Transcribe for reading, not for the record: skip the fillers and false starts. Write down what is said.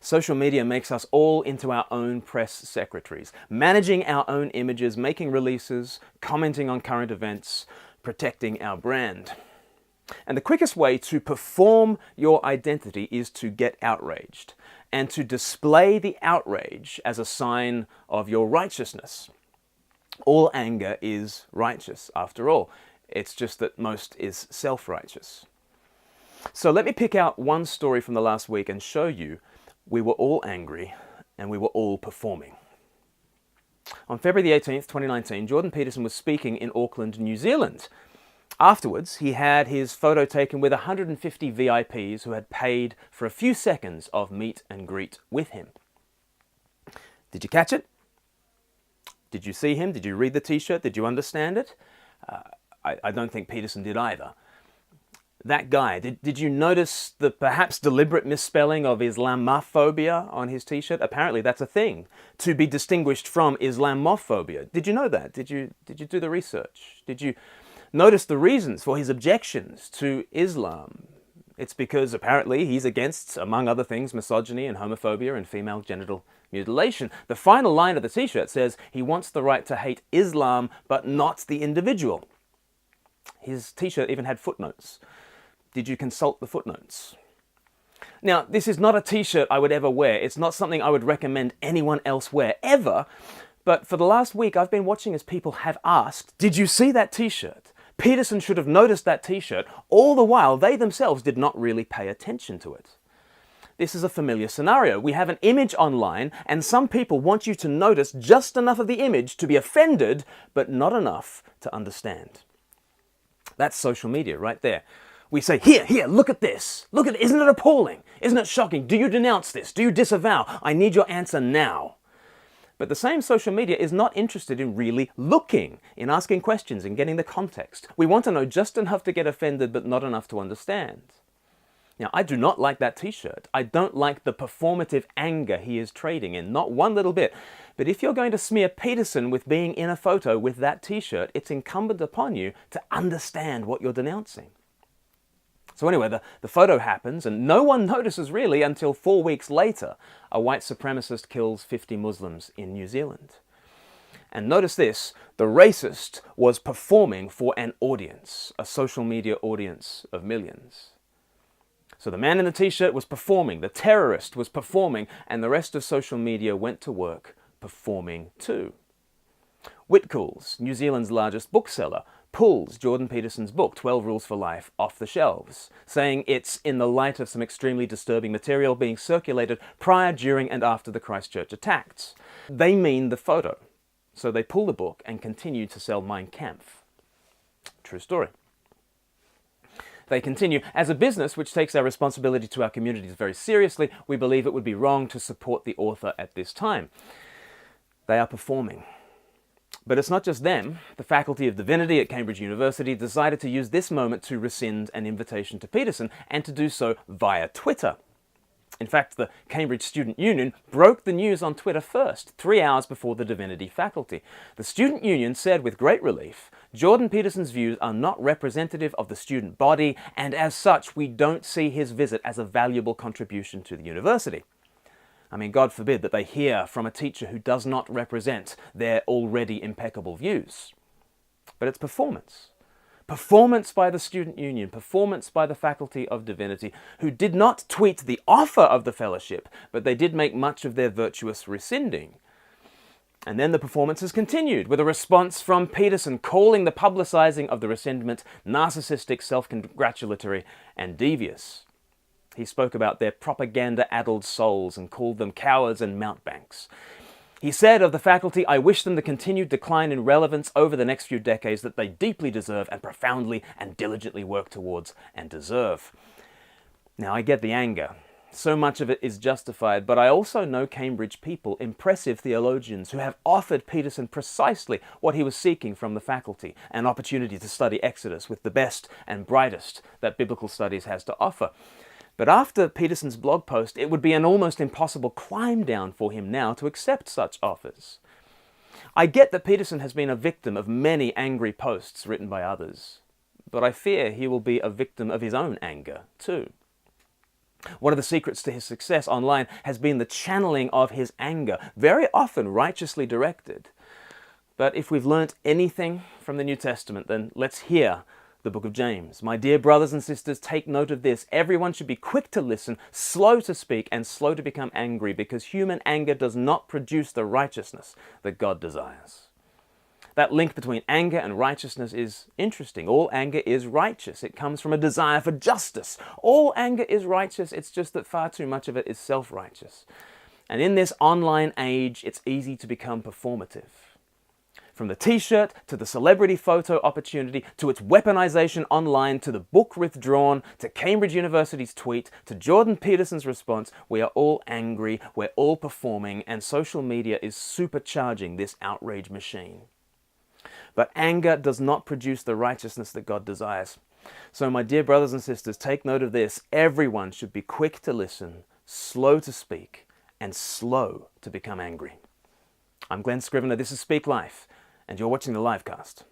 Social media makes us all into our own press secretaries, managing our own images, making releases, commenting on current events, protecting our brand. And the quickest way to perform your identity is to get outraged and to display the outrage as a sign of your righteousness. All anger is righteous, after all. It's just that most is self-righteous. So let me pick out one story from the last week and show you we were all angry and we were all performing. On February the 18th, 2019, Jordan Peterson was speaking in Auckland, New Zealand. Afterwards, he had his photo taken with 150 VIPs who had paid for a few seconds of meet and greet with him. Did you catch it? Did you see him? Did you read the t-shirt? Did you understand it? I don't think Peterson did either. That guy, did you notice the perhaps deliberate misspelling of Islamophobia on his t-shirt? Apparently that's a thing, to be distinguished from Islamophobia. Did you know that? Did you do the research? Did you notice the reasons for his objections to Islam? It's because apparently he's against, among other things, misogyny and homophobia and female genital mutilation. The final line of the t-shirt says he wants the right to hate Islam, but not the individual. His t-shirt even had footnotes. Did you consult the footnotes? Now, this is not a t-shirt I would ever wear. It's not something I would recommend anyone else wear, ever. But for the last week, I've been watching as people have asked, did you see that t-shirt? Peterson should have noticed that t-shirt, all the while they themselves did not really pay attention to it. This is a familiar scenario. We have an image online, and some people want you to notice just enough of the image to be offended, but not enough to understand. That's social media right there. We say, here, look at this. Look at it. Isn't it appalling? Isn't it shocking? Do you denounce this? Do you disavow? I need your answer now. But the same social media is not interested in really looking, in asking questions, in getting the context. We want to know just enough to get offended, but not enough to understand. Now, I do not like that t-shirt. I don't like the performative anger he is trading in, not one little bit. But if you're going to smear Peterson with being in a photo with that t-shirt, it's incumbent upon you to understand what you're denouncing. So anyway, the photo happens, and no one notices really until 4 weeks later, a white supremacist kills 50 Muslims in New Zealand. And notice this, the racist was performing for an audience, a social media audience of millions. So the man in the t-shirt was performing, the terrorist was performing, and the rest of social media went to work performing too. Whitcoulls, New Zealand's largest bookseller, pulls Jordan Peterson's book, 12 Rules for Life, off the shelves, saying it's in the light of some extremely disturbing material being circulated prior, during, and after the Christchurch attacks. They mean the photo. So they pull the book and continue to sell Mein Kampf. True story. They continue, as a business which takes our responsibility to our communities very seriously, we believe it would be wrong to support the author at this time. They are performing. But it's not just them. The Faculty of Divinity at Cambridge University decided to use this moment to rescind an invitation to Peterson, and to do so via Twitter. In fact, the Cambridge Student Union broke the news on Twitter first, 3 hours before the Divinity faculty. The Student Union said with great relief, Jordan Peterson's views are not representative of the student body, and as such, we don't see his visit as a valuable contribution to the university. I mean, God forbid that they hear from a teacher who does not represent their already impeccable views. But it's performance. Performance by the Student Union, performance by the Faculty of Divinity, who did not tweet the offer of the fellowship, but they did make much of their virtuous rescinding. And then the performances continued, with a response from Peterson calling the publicising of the rescindment narcissistic, self-congratulatory, and devious. He spoke about their propaganda-addled souls and called them cowards and mountebanks. He said of the faculty, I wish them the continued decline in relevance over the next few decades that they deeply deserve and profoundly and diligently work towards and deserve. Now, I get the anger. So much of it is justified, but I also know Cambridge people, impressive theologians, who have offered Peterson precisely what he was seeking from the faculty, an opportunity to study Exodus with the best and brightest that biblical studies has to offer. But after Peterson's blog post, it would be an almost impossible climb down for him now to accept such offers. I get that Peterson has been a victim of many angry posts written by others, but I fear he will be a victim of his own anger too. One of the secrets to his success online has been the channeling of his anger, very often righteously directed. But if we've learnt anything from the New Testament, then let's hear the book of James. My dear brothers and sisters, take note of this. Everyone should be quick to listen, slow to speak, and slow to become angry, because human anger does not produce the righteousness that God desires. That link between anger and righteousness is interesting. All anger is righteous. It comes from a desire for justice. All anger is righteous. It's just that far too much of it is self-righteous. And in this online age, it's easy to become performative. From the t-shirt to the celebrity photo opportunity, to its weaponization online, to the book withdrawn, to Cambridge University's tweet, to Jordan Peterson's response, we are all angry, we're all performing, and social media is supercharging this outrage machine. But anger does not produce the righteousness that God desires. So my dear brothers and sisters, take note of this. Everyone should be quick to listen, slow to speak, and slow to become angry. I'm Glen Scrivener, this is Speak Life, and you're watching the livecast.